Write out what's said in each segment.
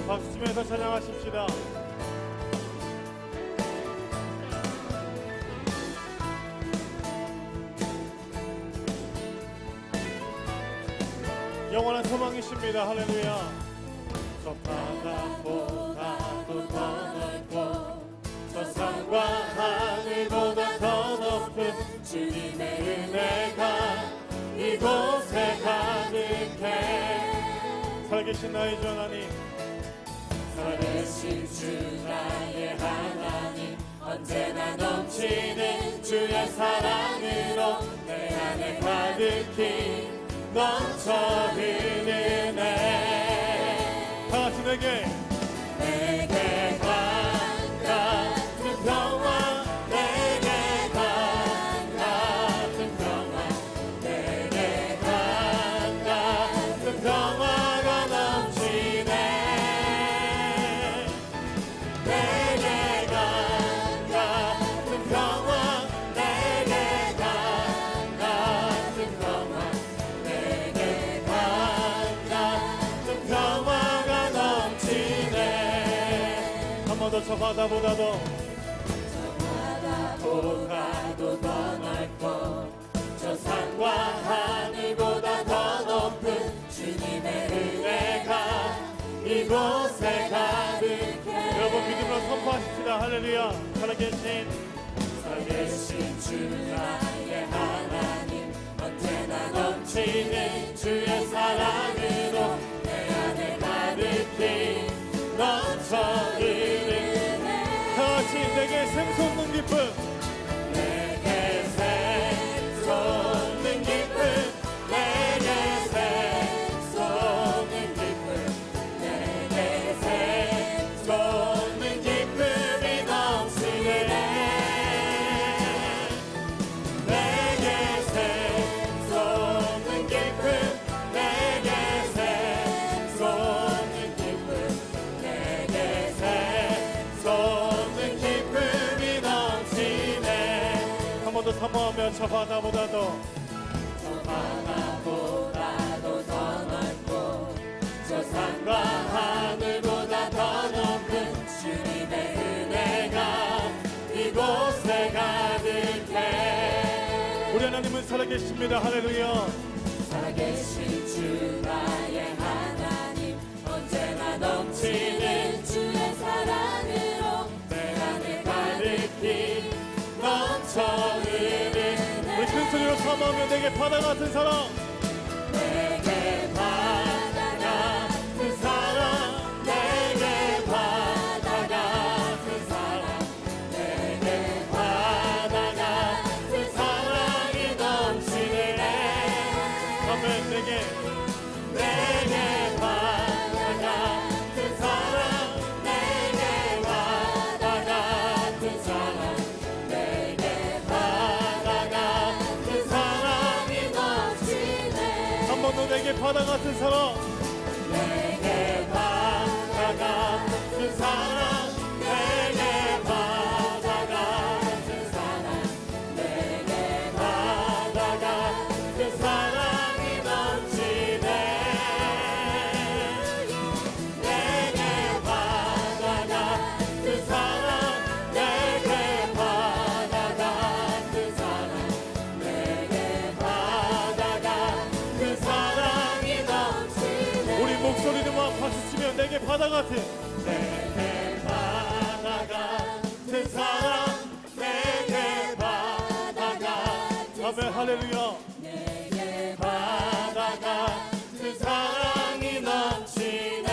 박수 치면서 찬양하십시다. 영원한 소망이십니다. 할렐루야. 저 바다보다도 더 넓고 저 산과 하늘보다 더 높은 주님의 은혜가 이곳에 가득해. 살아계신 나의 주 하나님, 살아계신 주 나의 하나님, 언제나 넘치는 주의 사랑으로 내 안에 가득히 넘쳐 흐르네. 다같이 내게 강 같은 평화, 내게 강 같은 평화, 내게 강 같은 평화가 넘치네. 내게 강 같은 평화, 내게 강 같은 평화, 내게 강 같은 평화가 넘치네. 한 번 더. 저 바다보다도 보다도 더 넓고 저 산과 하늘보다 더 높은 주님의 은혜가 이곳에 가득해. 여러분 믿음으로 선포하십시다. 할렐루야. 살아계신 주 나의 하나님, 언제나 넘치는 주의 사랑으로 내 안에 가득히 넘쳐 흐르네. 다같이 내게 샘솟는 기쁨, 내게 샘솟는 기쁨, 내게 샘솟는 기쁨, 내게 샘솟는 기쁨이 넘치네. 내게 샘솟는 기쁨, 내게 샘솟는 기쁨, 내게 샘솟는 기쁨이 넘치네. 한 번 더 사모하며 저 바다보다도 저 바다보다도 더 넓고 저 산과 하늘보다 더 높은 주님의 은혜가 이곳에 가득해. 우리 하나님은 살아계십니다. 할렐루야. 살아계신 주 나의 하나님, 언제나 넘치는 주의 사랑으로 내 안에 가득히 넘쳐 흐르네. 우리 큰 소리로 사모하며 내게 바다 같은 사랑, 내게 바다 같은 사랑, 내게 바다 같은 사랑, 내게 바다 같은 사랑이 넘치네. 아멘. 내게 바다 같은 사랑, 내게 바다 같은 사랑, 내게 바다 같은 사랑이 넘치네. 한 번 더. 내게 바다 같은 사랑, 내게 바다 같은 사랑, 내게 바다 같은 사랑, 내게 바다 같은 사랑이 넘치네. 내게 바다 같은 사랑, 내게 바다 같은 사랑, 내게 바다 같은 사랑이 넘치네. 우리 목소리로만 박수 치며 내게 바다 같은, 내게 바다 같은 사랑, 내게 바다 같은 아멘. 할렐루야. 내게 바다 같은 사랑이 넘치네.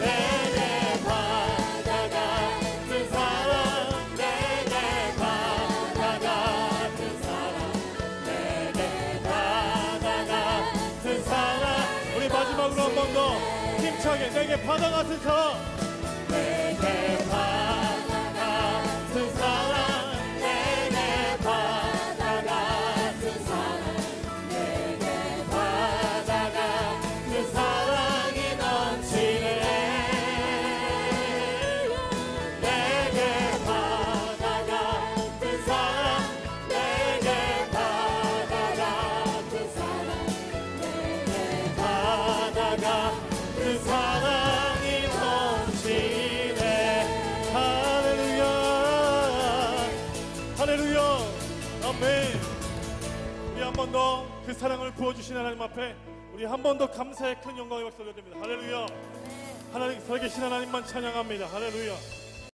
내게 바다 같은 사랑, 내게 바다 같은 사랑, 내게 바다 같은 사랑. 우리 마지막으로 한 번 더 힘차게 내게 바다 같은 사랑, 내게 바다 같은 사랑, 내게 바다 같은 사랑, 내게 바다 같은 사랑이 넘치네. 내게 바다 같은 사랑, 내게 바다 같은 사랑, 내게 바다 같은 그 사랑이 넘치네. 할렐루야 할렐루야 아멘. 우리 한 번 더 그 사랑을 부어주신 하나님 앞에 우리 한 번 더 감사의 큰 영광의 박수 올려드립니다. 할렐루야. 하나님 살아계신 하나님만 찬양합니다. 할렐루야.